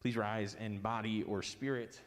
Please rise in body or spirit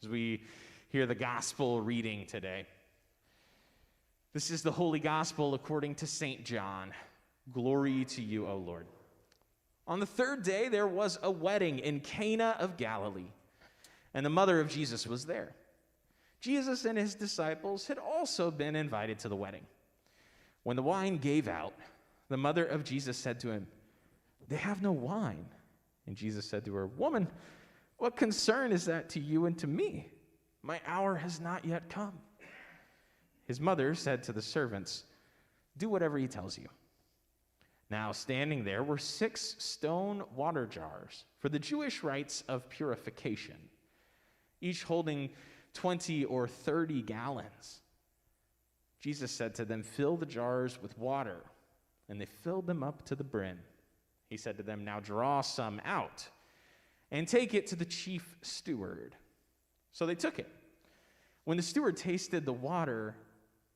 as we hear the gospel reading today. This is the Holy Gospel according to St. John. Glory to you, O Lord. On the third day, there was a wedding in Cana of Galilee, and the mother of Jesus was there. Jesus and his disciples had also been invited to the wedding. When the wine gave out, the mother of Jesus said to him, "They have no wine." And Jesus said to her, "Woman, what concern is that to you and to me? My hour has not yet come." His mother said to the servants, "Do whatever he tells you." Now standing there were 6 stone water jars for the Jewish rites of purification, each holding 20 or 30 gallons. Jesus said to them, "Fill the jars with water," and they filled them up to the brim. He said to them, "Now draw some out and take it to the chief steward." So they took it. When the steward tasted the water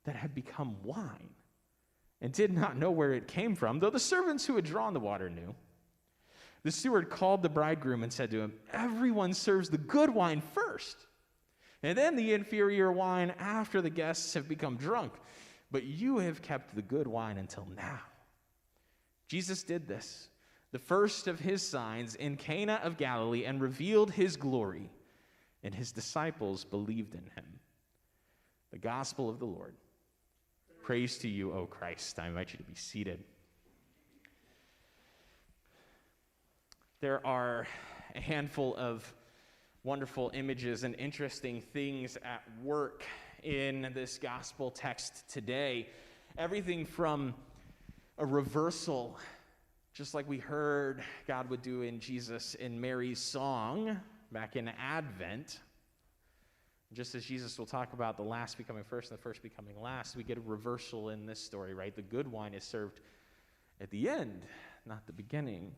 that had become wine and did not know where it came from, though the servants who had drawn the water knew, the steward called the bridegroom and said to him, "Everyone serves the good wine first, and then the inferior wine after the guests have become drunk, but you have kept the good wine until now." Jesus did this, the first of his signs in Cana of Galilee, and revealed his glory, and his disciples believed in him. The gospel of the Lord. Praise to you, O Christ. I invite you to be seated. There are a handful of wonderful images and interesting things at work in this gospel text today. Everything from a reversal, just like we heard God would do in Jesus in Mary's song back in Advent. Just as Jesus will talk about the last becoming first and the first becoming last, we get a reversal in this story, right? The good wine is served at the end, not the beginning.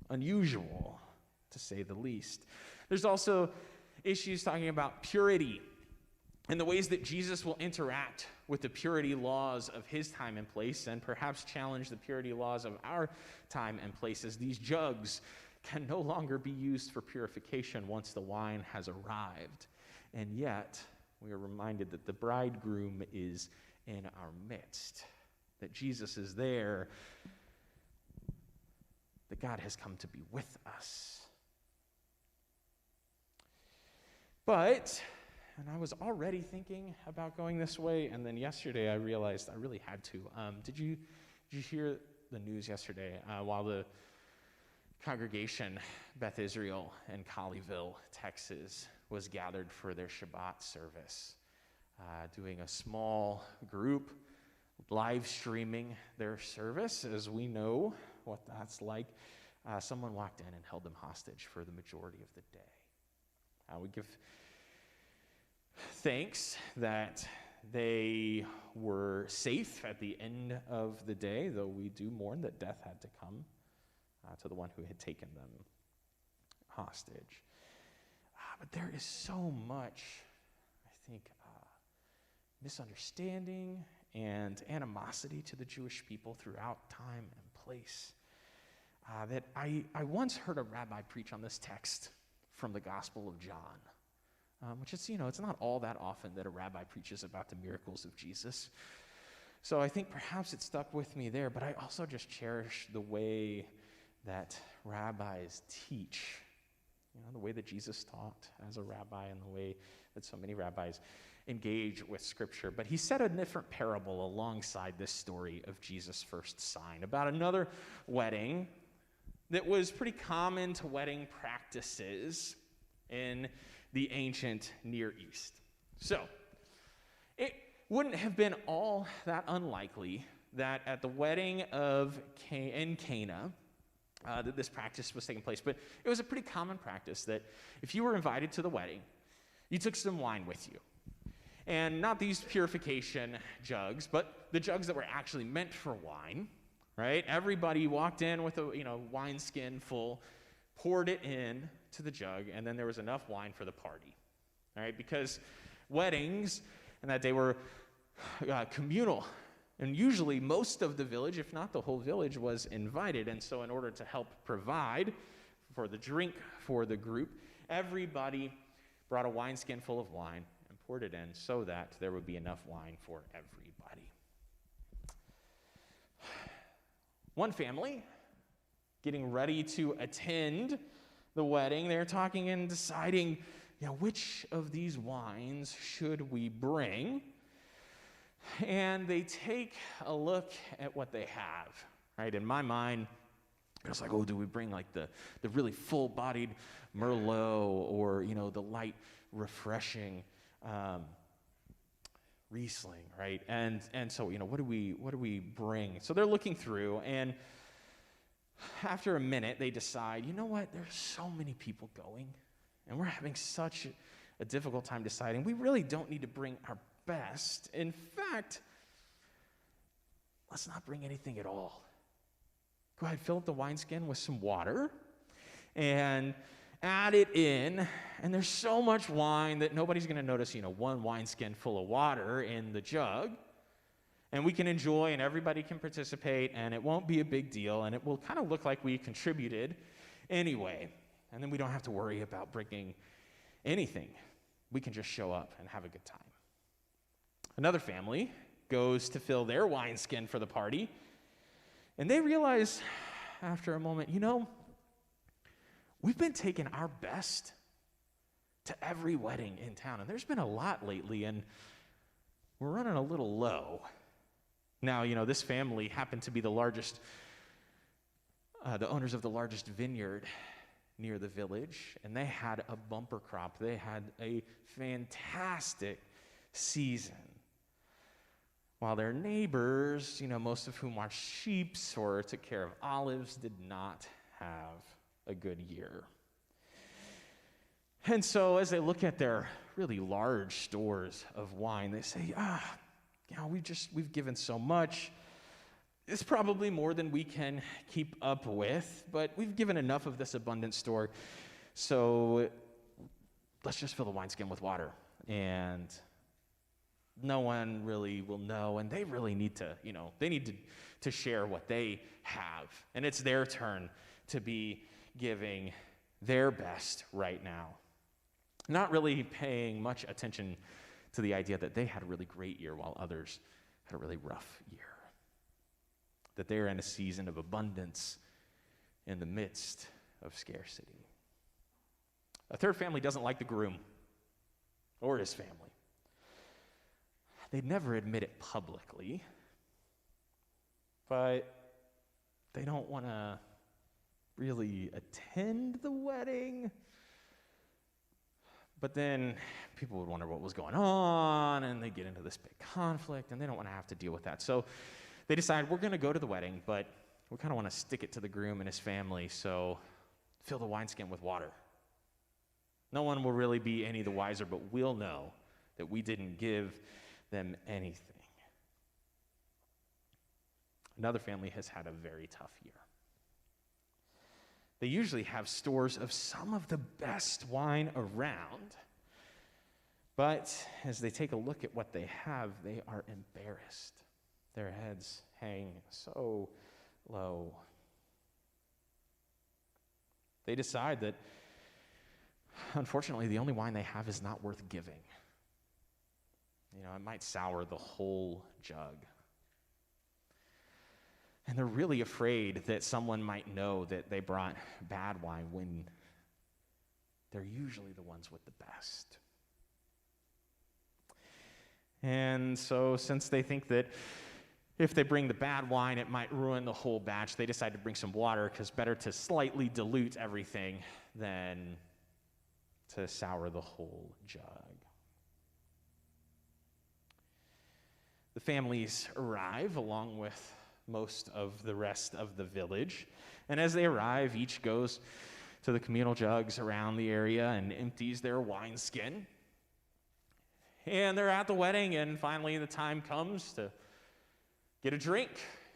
Unusual, to say the least. There's also issues talking about purity and the ways that Jesus will interact with the purity laws of his time and place, and perhaps challenge the purity laws of our time and places. These jugs can no longer be used for purification once the wine has arrived. And yet, we are reminded that the bridegroom is in our midst, that Jesus is there, that God has come to be with us. But, and I was already thinking about going this way, and then yesterday I realized I really had to. Did you hear the news yesterday while the congregation, Beth Israel in Colleyville, Texas, was gathered for their Shabbat service, doing a small group, live streaming their service, as we know what that's like. Someone walked in and held them hostage for the majority of the day. We give thanks that they were safe at the end of the day, though we do mourn that death had to come to the one who had taken them hostage. But there is so much, I think, misunderstanding and animosity to the Jewish people throughout time and place that I once heard a rabbi preach on this text from the Gospel of John, which is, it's not all that often that a rabbi preaches about the miracles of Jesus. So I think perhaps it stuck with me there, but I also just cherish the way that rabbis teach, the way that Jesus taught as a rabbi and the way that so many rabbis engage with Scripture. But he said a different parable alongside this story of Jesus' first sign about another wedding that was pretty common to wedding practices in the ancient Near East. So, it wouldn't have been all that unlikely that at the wedding in Cana, that this practice was taking place. But it was a pretty common practice that if you were invited to the wedding, you took some wine with you. And not these purification jugs, but the jugs that were actually meant for wine, right? Everybody walked in with a wine skin full, poured it in to the jug, and then there was enough wine for the party, all right? Because weddings in that day were communal. And usually most of the village, if not the whole village, was invited. And so in order to help provide for the drink for the group, everybody brought a wineskin full of wine and poured it in so that there would be enough wine for everybody. One family, getting ready to attend the wedding, they're talking and deciding, which of these wines should we bring? And they take a look at what they have, right? In my mind, it's like, do we bring like the really full-bodied Merlot or, the light, refreshing Riesling, right? And so, what do we bring? So they're looking through, and after a minute, they decide, there's so many people going, and we're having such a difficult time deciding. We really don't need to bring our best. In fact, let's not bring anything at all. Go ahead, fill up the wineskin with some water and add it in. And there's so much wine that nobody's going to notice, one wineskin full of water in the jug. And we can enjoy, and everybody can participate, and it won't be a big deal, and it will kind of look like we contributed anyway. And then we don't have to worry about bringing anything. We can just show up and have a good time. Another family goes to fill their wineskin for the party, and they realize after a moment, we've been taking our best to every wedding in town, and there's been a lot lately, and we're running a little low. Now, this family happened to be the largest, the owners of the largest vineyard near the village, and they had a bumper crop. They had a fantastic season. While their neighbors, most of whom watched sheep or took care of olives, did not have a good year. And so as they look at their really large stores of wine, they say, we've given so much. It's probably more than we can keep up with, but we've given enough of this abundant store, so let's just fill the wineskin with water. And no one really will know, and they really need to, they need to share what they have. And it's their turn to be giving their best right now. Not really paying much attention to the idea that they had a really great year while others had a really rough year. That they're in a season of abundance in the midst of scarcity. A third family doesn't like the groom or his family. They'd never admit it publicly, but they don't want to really attend the wedding. But then people would wonder what was going on, and they get into this big conflict, and they don't want to have to deal with that. So they decide, we're going to go to the wedding, but we kind of want to stick it to the groom and his family, so fill the wineskin with water. No one will really be any the wiser, but we'll know that we didn't give them anything. Another family has had a very tough year. They usually have stores of some of the best wine around, but as they take a look at what they have, they are embarrassed. Their heads hang so low. They decide that, unfortunately, the only wine they have is not worth giving. It might sour the whole jug. And they're really afraid that someone might know that they brought bad wine when they're usually the ones with the best. And so since they think that if they bring the bad wine, it might ruin the whole batch, they decide to bring some water, because better to slightly dilute everything than to sour the whole jug. The families arrive along with most of the rest of the village. And as they arrive, each goes to the communal jugs around the area and empties their wineskin. And they're at the wedding, and finally the time comes to get a drink.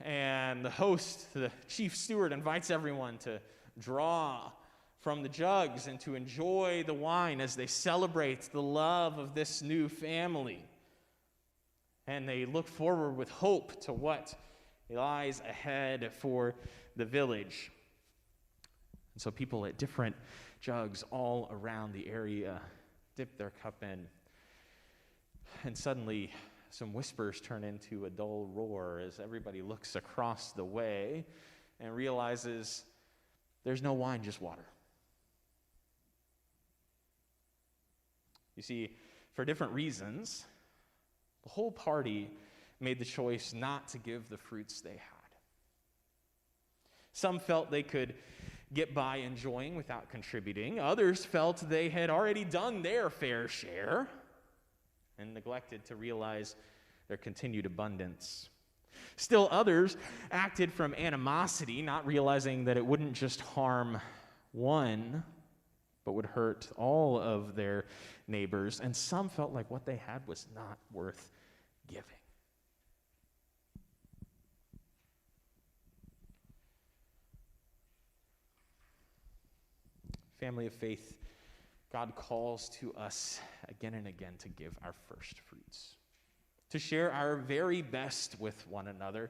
And the host, the chief steward, invites everyone to draw from the jugs and to enjoy the wine as they celebrate the love of this new family. And they look forward with hope to what lies ahead for the village. So people at different jugs all around the area dip their cup in, and suddenly some whispers turn into a dull roar as everybody looks across the way and realizes there's no wine, just water. You see, for different reasons, the whole party made the choice not to give the fruits they had. Some felt they could get by enjoying without contributing. Others felt they had already done their fair share and neglected to realize their continued abundance. Still others acted from animosity, not realizing that it wouldn't just harm one, but would hurt all of their neighbors. And some felt like what they had was not worth giving. Family of faith, God calls to us again and again to give our first fruits, to share our very best with one another,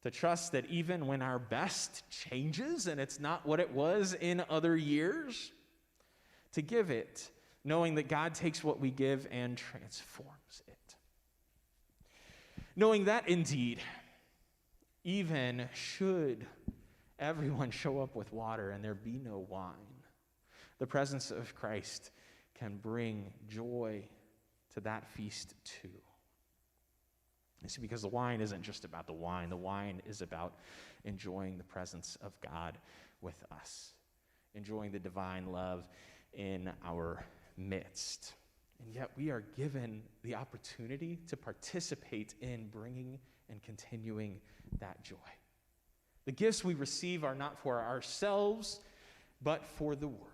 to trust that even when our best changes and it's not what it was in other years, to give it, knowing that God takes what we give and transforms it. Knowing that indeed, even should everyone show up with water and there be no wine, the presence of Christ can bring joy to that feast too. You see, because the wine isn't just about the wine is about enjoying the presence of God with us, enjoying the divine love in our midst. And yet we are given the opportunity to participate in bringing and continuing that joy. The gifts we receive are not for ourselves, but for the world.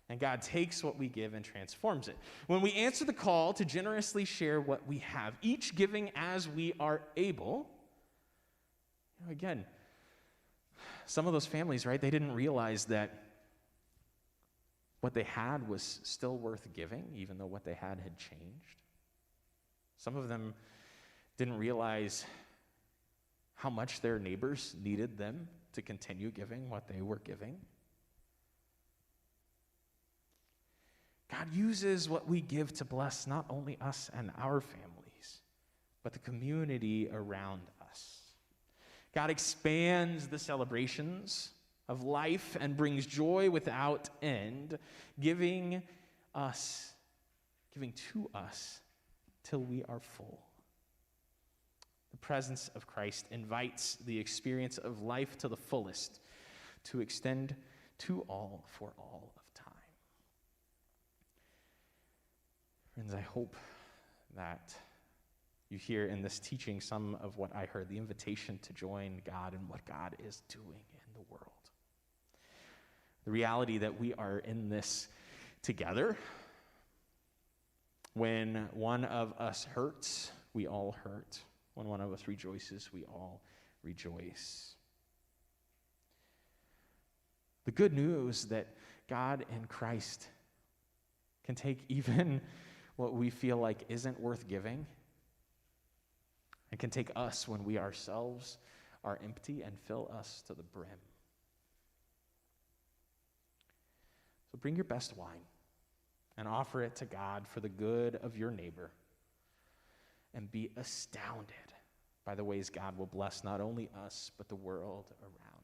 And God takes what we give and transforms it. When we answer the call to generously share what we have, each giving as we are able, again, some of those families, right, they didn't realize that what they had was still worth giving, even though what they had changed. Some of them didn't realize how much their neighbors needed them to continue giving what they were giving. God uses what we give to bless not only us and our families, but the community around us. God expands the celebrations of life and brings joy without end, giving to us till we are full. The presence of Christ invites the experience of life to the fullest, to extend to all for all of time. Friends, I hope that you hear in this teaching some of what I heard, the invitation to join God in what God is doing in the world. The reality that we are in this together. When one of us hurts, we all hurt. When one of us rejoices, we all rejoice. The good news that God in Christ can take even what we feel like isn't worth giving, and can take us when we ourselves are empty and fill us to the brim. So bring your best wine and offer it to God for the good of your neighbor, and be astounded by the ways God will bless not only us, but the world around.